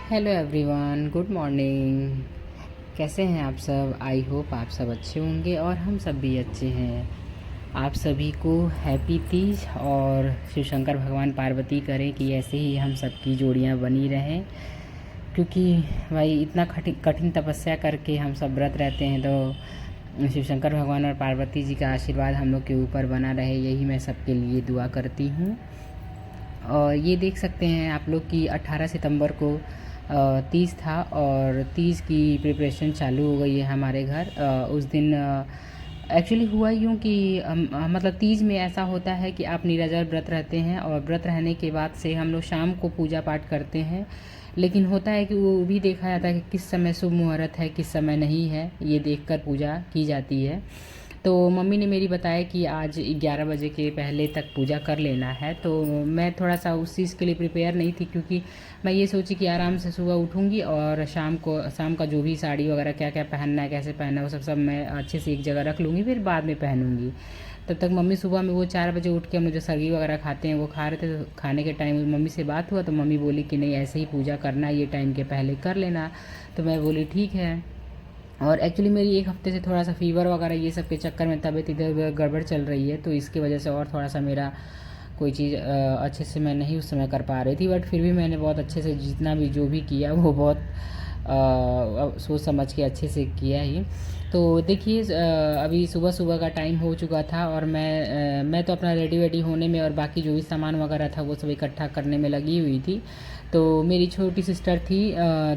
Hello everyone, good morning. कैसे हैं आप सब? आई होप आप सब अच्छे होंगे और हम सब भी अच्छे हैं। आप सभी को हैप्पी तीज और शिव शंकर भगवान पार्वती करें कि ऐसे ही हम सबकी जोड़ियां बनी रहें, क्योंकि भाई इतना कठिन कठिन तपस्या करके हम सब व्रत रहते हैं, तो शिव शंकर भगवान और पार्वती जी का आशीर्वाद हम लोग के ऊपर बना रहे, यही मैं सबके लिए दुआ करती हूँ। और ये देख सकते हैं आप लोग कि 18 सितंबर को तीज था और तीज की प्रिपरेशन चालू हो गई है हमारे घर। उस दिन एक्चुअली हुआ यूँ कि मतलब तीज में ऐसा होता है कि आप निराजल व्रत रहते हैं और व्रत रहने के बाद से हम लोग शाम को पूजा पाठ करते हैं, लेकिन होता है कि वो भी देखा जाता है कि किस समय शुभ मुहूर्त है, किस समय नहीं है, ये देखकर पूजा की जाती है। तो मम्मी ने मेरी बताया कि आज 11 बजे के पहले तक पूजा कर लेना है, तो मैं थोड़ा सा उस चीज़ के लिए प्रिपेयर नहीं थी, क्योंकि मैं ये सोची कि आराम से सुबह उठूँगी और शाम का जो भी साड़ी वगैरह क्या क्या पहनना है, कैसे पहनना है, वो सब मैं अच्छे से एक जगह रख लूँगी, फिर बाद में पहनूँगी। तब तक मम्मी सुबह में वो 4 बजे उठ के हम लोग जो सरगी वगैरह खाते हैं वो खा रहे थे, तो खाने के टाइम मम्मी से बात हुआ तो मम्मी बोली कि नहीं, ऐसे ही पूजा करना, ये टाइम के पहले कर लेना। तो मैं बोली ठीक है। और एक्चुअली मेरी एक हफ्ते से थोड़ा सा फ़ीवर वगैरह ये सब के चक्कर में तबीयत इधर उधर गड़बड़ चल रही है, तो इसकी वजह से और थोड़ा सा मेरा कोई चीज़ अच्छे से मैं नहीं उस समय कर पा रही थी, बट फिर भी मैंने बहुत अच्छे से जितना भी जो भी किया वो बहुत सोच समझ के अच्छे से किया ही। तो देखिए अभी सुबह सुबह का टाइम हो चुका था और मैं तो अपना रेडी वेडी होने में और बाकी जो भी सामान वगैरह था वो सब इकट्ठा करने में लगी हुई थी। तो मेरी छोटी सिस्टर थी,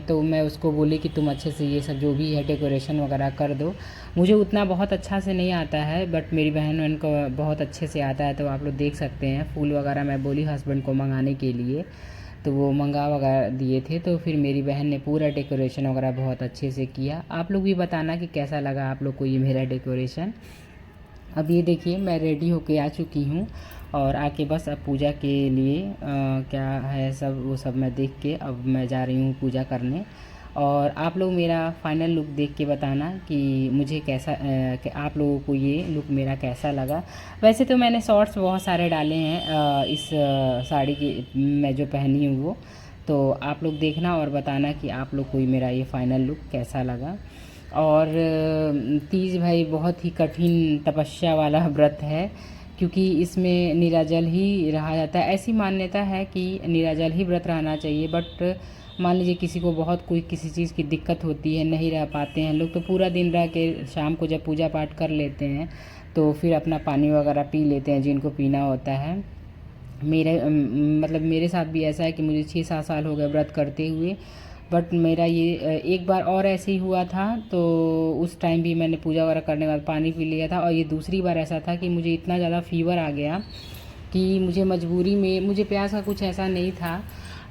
तो मैं उसको बोली कि तुम अच्छे से ये सब जो भी है डेकोरेशन वगैरह कर दो। मुझे उतना बहुत अच्छा से नहीं आता है, बट मेरी बहन को बहुत अच्छे से आता है, तो आप लोग देख सकते हैं। फूल वगैरह मैं बोली हस्बैंड को मंगाने के लिए, तो वो मंगा वगैरह दिए थे। तो फिर मेरी बहन ने पूरा डेकोरेशन वगैरह बहुत अच्छे से किया। आप लोग भी बताना कि कैसा लगा आप लोग को ये मेरा डेकोरेशन। अब ये देखिए मैं रेडी होके आ चुकी हूँ और आके बस अब पूजा के लिए क्या है सब वो सब मैं देख के अब मैं जा रही हूँ पूजा करने। और आप लोग मेरा फाइनल लुक देख के बताना कि मुझे कैसा कि आप लोगों को ये लुक मेरा कैसा लगा। वैसे तो मैंने शॉर्ट्स बहुत सारे डाले हैं इस साड़ी की मैं जो पहनी हूँ वो, तो आप लोग देखना और बताना कि आप लोग को मेरा ये फाइनल लुक कैसा लगा। और तीज भाई बहुत ही कठिन तपस्या वाला व्रत है, क्योंकि इसमें निराजल ही रहा जाता है। ऐसी मान्यता है कि निराजल ही व्रत रहना चाहिए, बट मान लीजिए किसी को बहुत कोई किसी चीज़ की दिक्कत होती है, नहीं रह पाते हैं लोग, तो पूरा दिन रह के शाम को जब पूजा पाठ कर लेते हैं तो फिर अपना पानी वगैरह पी लेते हैं जिनको पीना होता है। मतलब मेरे साथ भी ऐसा है कि मुझे 6-7 साल हो गए व्रत करते हुए, बट मेरा ये एक बार और ऐसे ही हुआ था, तो उस टाइम भी मैंने पूजा वगैरह करने के बाद पानी पी लिया था। और ये दूसरी बार ऐसा था कि मुझे इतना ज़्यादा फ़ीवर आ गया कि मुझे मजबूरी में, मुझे प्यास का कुछ ऐसा नहीं था,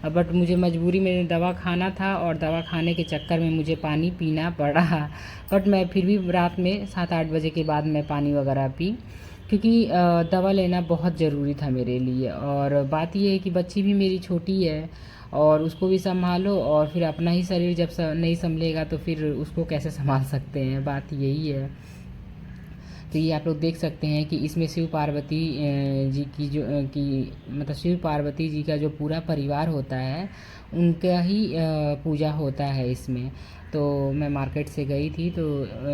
बट मुझे मजबूरी में दवा खाना था और दवा खाने के चक्कर में मुझे पानी पीना पड़ा। बट मैं फिर भी रात में 7-8 बजे के बाद मैं पानी वगैरह पी, क्योंकि दवा लेना बहुत ज़रूरी था मेरे लिए। और बात ये है कि बच्ची भी मेरी छोटी है और उसको भी संभालो, और फिर अपना ही शरीर जब नहीं संभलेगा तो फिर उसको कैसे संभाल सकते हैं, बात यही है। तो ये आप लोग देख सकते हैं कि इसमें शिव पार्वती जी की जो की मतलब शिव पार्वती जी का जो पूरा परिवार होता है उनका ही पूजा होता है इसमें। तो मैं मार्केट से गई थी तो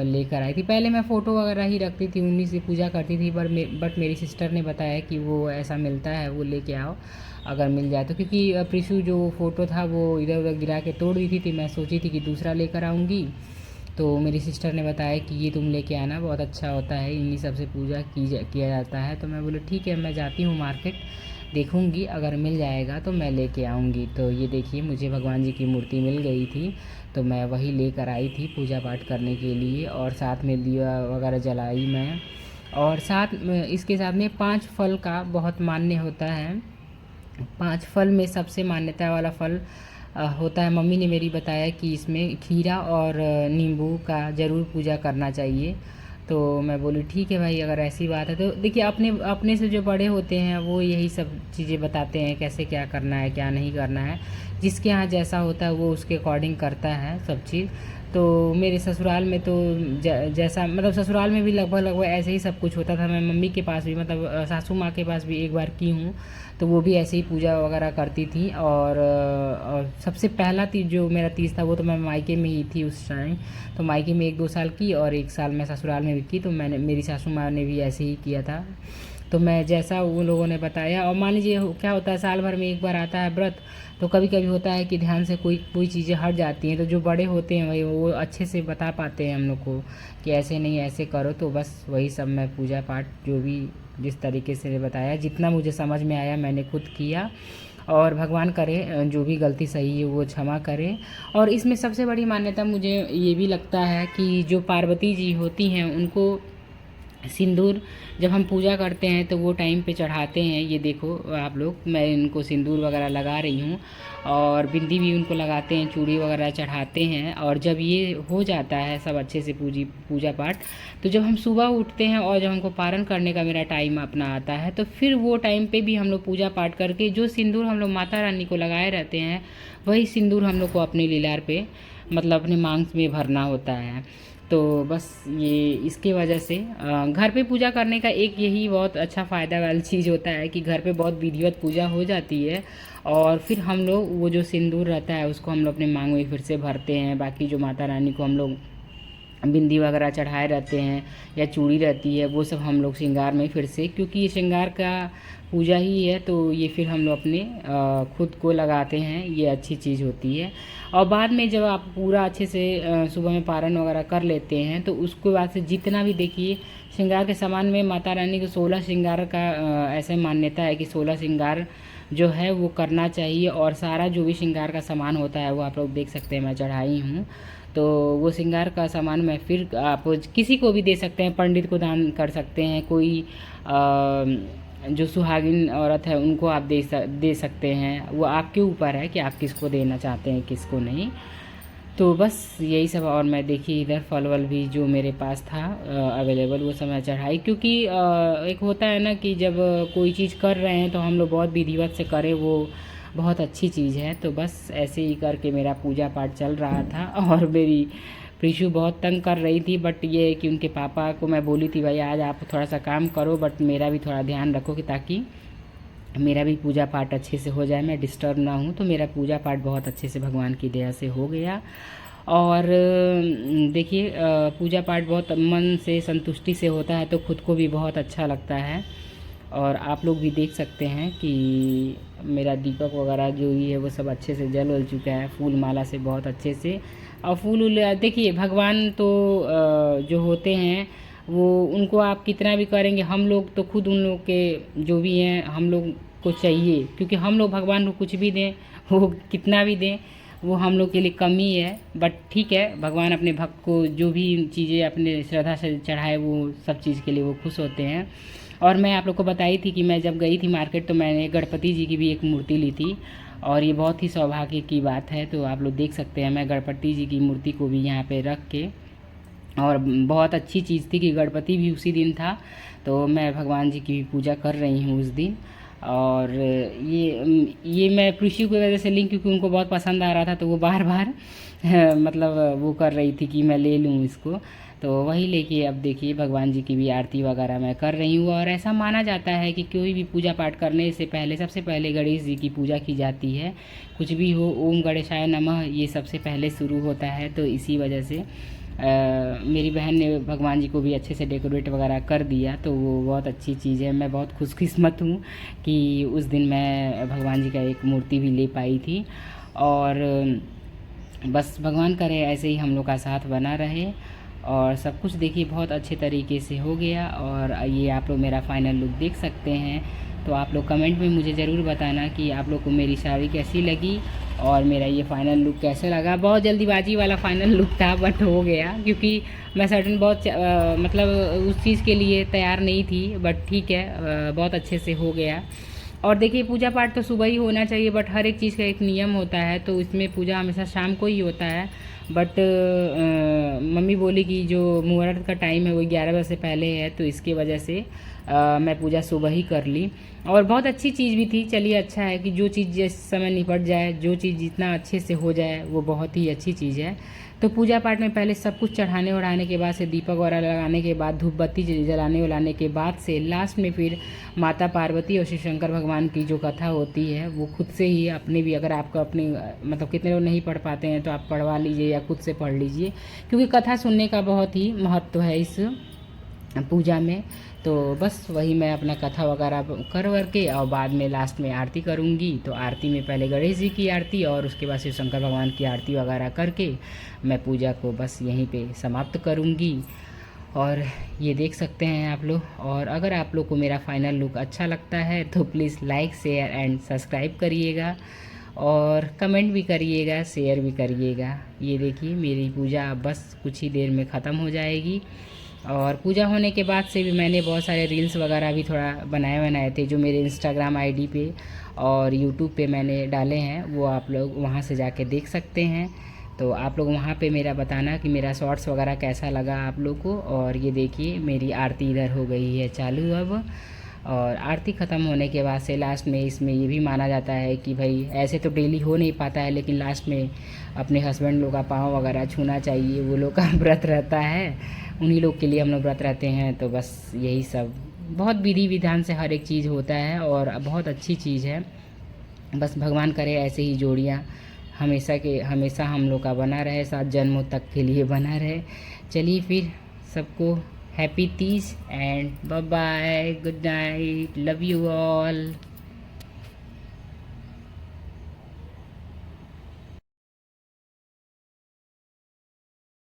लेकर आई थी। पहले मैं फ़ोटो वगैरह ही रखती थी, उन्हीं से पूजा करती थी, बट मेरी सिस्टर ने बताया कि वो ऐसा मिलता है, वो लेके आओ अगर मिल जाए तो। क्योंकि प्रीशु जो फ़ोटो था वो इधर उधर गिरा के तोड़ दी थी, मैं सोची थी कि दूसरा लेकर आऊँगी, तो मेरी सिस्टर ने बताया कि ये तुम लेके आना, बहुत अच्छा होता है, इन्हीं सब से पूजा किया जाता है। तो मैं बोले ठीक है, मैं जाती हूँ मार्केट, देखूँगी अगर मिल जाएगा तो मैं लेके आऊँगी। तो ये देखिए मुझे भगवान जी की मूर्ति मिल गई थी, तो मैं वही लेकर आई थी पूजा पाठ करने के लिए, और साथ में दिया वगैरह जलाई मैं। और साथ में इसके साथ में 5 फल का बहुत मान्य होता है। 5 फल में सबसे मान्यता वाला फल होता है, मम्मी ने मेरी बताया कि इसमें खीरा और नींबू का ज़रूर पूजा करना चाहिए। तो मैं बोली ठीक है भाई, अगर ऐसी बात है तो देखिए अपने अपने से जो बड़े होते हैं वो यही सब चीज़ें बताते हैं, कैसे क्या करना है क्या नहीं करना है, जिसके यहाँ जैसा होता है वो उसके अकॉर्डिंग करता है सब चीज़। तो मेरे ससुराल में तो जैसा मतलब ससुराल में भी लगभग लगभग ऐसे ही सब कुछ होता था। मैं मम्मी के पास भी मतलब सासू माँ के पास भी एक बार की हूँ, तो वो भी ऐसे ही पूजा वगैरह करती थी। और सबसे पहला तीज जो मेरा तीज था वो तो मैं मायके में ही थी उस टाइम। तो मायके में 1-2 साल की और 1 साल मैं ससुराल में भी की। तो मैंने, मेरी सासू माँ ने भी ऐसे ही किया था। तो मैं जैसा उन लोगों ने बताया, और मान लीजिए क्या होता है, साल भर में एक बार आता है व्रत, तो कभी कभी होता है कि ध्यान से कोई कोई चीज़ें हट जाती हैं। तो जो बड़े होते हैं वही वो अच्छे से बता पाते हैं हम लोग को कि ऐसे नहीं ऐसे करो। तो बस वही सब मैं पूजा पाठ जो भी जिस तरीके से बताया, जितना मुझे समझ में आया मैंने खुद किया। और भगवान करे जो भी गलती सही है वो क्षमा करे। और इसमें सबसे बड़ी मान्यता मुझे ये भी लगता है कि जो पार्वती जी होती हैं उनको सिंदूर जब हम पूजा करते हैं तो वो टाइम पे चढ़ाते हैं। ये देखो आप लोग, मैं इनको सिंदूर वगैरह लगा रही हूँ और बिंदी भी उनको लगाते हैं, चूड़ी वगैरह चढ़ाते हैं। और जब ये हो जाता है सब अच्छे से पूजा पाठ, तो जब हम सुबह उठते हैं और जब हमको पारण करने का मेरा टाइम अपना आता है, तो फिर वो टाइम पे भी हम लोग पूजा पाठ करके जो सिंदूर हम लोग माता रानी को लगाए रहते हैं, वही सिंदूर हम लोग को अपने लीलार पे, मतलब अपने मांग में भरना होता है। तो बस ये इसके वजह से घर पे पूजा करने का एक यही बहुत अच्छा फ़ायदा वाली चीज़ होता है कि घर पे बहुत विधिवत पूजा हो जाती है। और फिर हम लोग वो जो सिंदूर रहता है उसको हम लोग अपने मांग में फिर से भरते हैं। बाकी जो माता रानी को हम लोग बिंदी वगैरह चढ़ाए रहते हैं या चूड़ी रहती है, वो सब हम लोग श्रृंगार में फिर से, क्योंकि ये श्रृंगार का पूजा ही है, तो ये फिर हम लोग अपने खुद को लगाते हैं। ये अच्छी चीज़ होती है। और बाद में जब आप पूरा अच्छे से सुबह में पारण वगैरह कर लेते हैं, तो उसके बाद से जितना भी देखिए श्रृंगार के सामान में माता रानी को 16 श्रृंगार का ऐसे मान्यता है कि 16 श्रृंगार जो है वो करना चाहिए। और सारा जो भी श्रृंगार का सामान होता है वो आप लोग देख सकते हैं, मैं चढ़ाई हूँ। तो वो श्रृंगार का सामान मैं फिर आप किसी को भी दे सकते हैं, पंडित को दान कर सकते हैं, कोई जो सुहागिन औरत है उनको आप दे सकते हैं। वो आपके ऊपर है कि आप किसको देना चाहते हैं किसको नहीं। तो बस यही सब। और मैं देखिए इधर फल वल भी जो मेरे पास था अवेलेबल वो सब मैं चढ़ाई, क्योंकि एक होता है ना कि जब कोई चीज़ कर रहे हैं तो हम लोग बहुत विधिवत से करें, वो बहुत अच्छी चीज़ है। तो बस ऐसे ही करके मेरा पूजा पाठ चल रहा था। और मेरी प्रीशु बहुत तंग कर रही थी, बट ये कि उनके पापा को मैं बोली थी भाई आज आप थोड़ा सा काम करो, बट मेरा भी थोड़ा ध्यान रखो कि ताकि मेरा भी पूजा पाठ अच्छे से हो जाए, मैं डिस्टर्ब ना हूँ। तो मेरा पूजा पाठ बहुत अच्छे से भगवान की दया से हो गया। और देखिए पूजा पाठ बहुत मन से संतुष्टि से होता है तो खुद को भी बहुत अच्छा लगता है। और आप लोग भी देख सकते हैं कि मेरा दीपक वगैरह जो ही है वो सब अच्छे से जल चुका है, फूल माला से बहुत अच्छे से। और फूल देखिए भगवान तो जो होते हैं वो उनको आप कितना भी करेंगे, हम लोग तो खुद उन लोग के जो भी हैं हम लोग को चाहिए, क्योंकि हम लोग भगवान को कुछ भी दें, वो कितना भी दें, वो हम लोग के लिए कम ही है। बट ठीक है, भगवान अपने भक्त को जो भी चीज़ें अपने श्रद्धा से चढ़ाए वो सब चीज़ के लिए वो खुश होते हैं। और मैं आप लोग को बताई थी कि मैं जब गई थी मार्केट तो मैंने गणपति जी की भी एक मूर्ति ली थी, और ये बहुत ही सौभाग्य की बात है। तो आप लोग देख सकते हैं मैं गणपति जी की मूर्ति को भी यहाँ पे रख के, और बहुत अच्छी चीज़ थी कि गणपति भी उसी दिन था, तो मैं भगवान जी की भी पूजा कर रही हूँ उस दिन। और ये मैं प्रीशु की वजह से ली, क्योंकि उनको बहुत पसंद आ रहा था, तो वो बार बार मतलब वो कर रही थी कि मैं ले लूँ इसको। तो वही लेके अब देखिए भगवान जी की भी आरती वगैरह मैं कर रही हूँ। और ऐसा माना जाता है कि कोई भी पूजा पाठ करने से पहले सबसे पहले गणेश जी की पूजा की जाती है। कुछ भी हो, ओम गणेशाय नमः ये सबसे पहले शुरू होता है। तो इसी वजह से मेरी बहन ने भगवान जी को भी अच्छे से डेकोरेट वगैरह कर दिया, तो वो बहुत अच्छी चीज़ है। मैं बहुत खुशकिस्मत हूँ कि उस दिन मैं भगवान जी का एक मूर्ति भी ले पाई थी। और बस भगवान करे ऐसे ही हम लोग का साथ बना रहे। और सब कुछ देखिए बहुत अच्छे तरीके से हो गया। और ये आप लोग मेरा फाइनल लुक देख सकते हैं। तो आप लोग कमेंट में मुझे ज़रूर बताना कि आप लोग को मेरी साड़ी कैसी लगी और मेरा ये फ़ाइनल लुक कैसे लगा। बहुत जल्दीबाजी वाला फ़ाइनल लुक था, बट हो गया, क्योंकि मैं सर्टन बहुत मतलब उस चीज़ के लिए तैयार नहीं थी। बट ठीक है, बहुत अच्छे से हो गया। और देखिए पूजा पाठ तो सुबह ही होना चाहिए, बट हर एक चीज़ का एक नियम होता है। तो इसमें पूजा हमेशा शाम को ही होता है। बट मम्मी बोली कि जो मुहूर्त का टाइम है वो 11 बजे से पहले है, तो इसके वजह से मैं पूजा सुबह ही कर ली। और बहुत अच्छी चीज़ भी थी। चलिए, अच्छा है कि जो चीज़ जिस समय निपट जाए, जो चीज़ जितना अच्छे से हो जाए वो बहुत ही अच्छी चीज़ है। तो पूजा पाठ में पहले सब कुछ चढ़ाने वढ़ाने के बाद से, दीपक वगैरह लगाने के बाद, धूप बत्ती जलाने वलाने के बाद से, लास्ट में फिर माता पार्वती और शिव शंकर भगवान की जो कथा होती है वो खुद से ही अपने भी, अगर आपको अपने मतलब कितने लोग नहीं पढ़ पाते हैं तो आप पढ़वा लीजिए या खुद से पढ़ लीजिए, क्योंकि कथा सुनने का बहुत ही महत्व है इस पूजा में। तो बस वही मैं अपना कथा वगैरह कर के और बाद में लास्ट में आरती करूँगी। तो आरती में पहले गणेश जी की आरती और उसके बाद शिव शंकर भगवान की आरती वगैरह करके मैं पूजा को बस यहीं पे समाप्त करूँगी। और ये देख सकते हैं आप लोग। और अगर आप लोग को मेरा फाइनल लुक अच्छा लगता है तो please like share and subscribe करिएगा और कमेंट भी करिएगा, शेयर भी करिएगा। ये देखिए, मेरी पूजा बस कुछ ही देर में ख़त्म हो जाएगी। और पूजा होने के बाद से भी मैंने बहुत सारे रील्स वगैरह भी थोड़ा बनाए थे, जो मेरे इंस्टाग्राम आईडी पे और यूट्यूब पे मैंने डाले हैं, वो आप लोग वहाँ से जाके देख सकते हैं। तो आप लोग वहाँ पे मेरा बताना कि मेरा शॉर्ट्स वगैरह कैसा लगा आप लोग को। और ये देखिए, मेरी आरती इधर हो गई है चालू अब। और आरती ख़त्म होने के बाद से लास्ट में इसमें ये भी माना जाता है कि भाई ऐसे तो डेली हो नहीं पाता है, लेकिन लास्ट में अपने हस्बैंड लोग का पाँव वगैरह छूना चाहिए, वो लोग का व्रत रहता है, उन्हीं लोग के लिए हम लोग व्रत रहते हैं। तो बस यही सब बहुत विधि विधान से हर एक चीज़ होता है और बहुत अच्छी चीज़ है। बस भगवान करे ऐसे ही जोड़ियाँ हमेशा हम लोग का बना रहे, 7 जन्मों तक के लिए बना रहे। चलिए फिर, सबको happy Teej and bye bye, good night, love you all.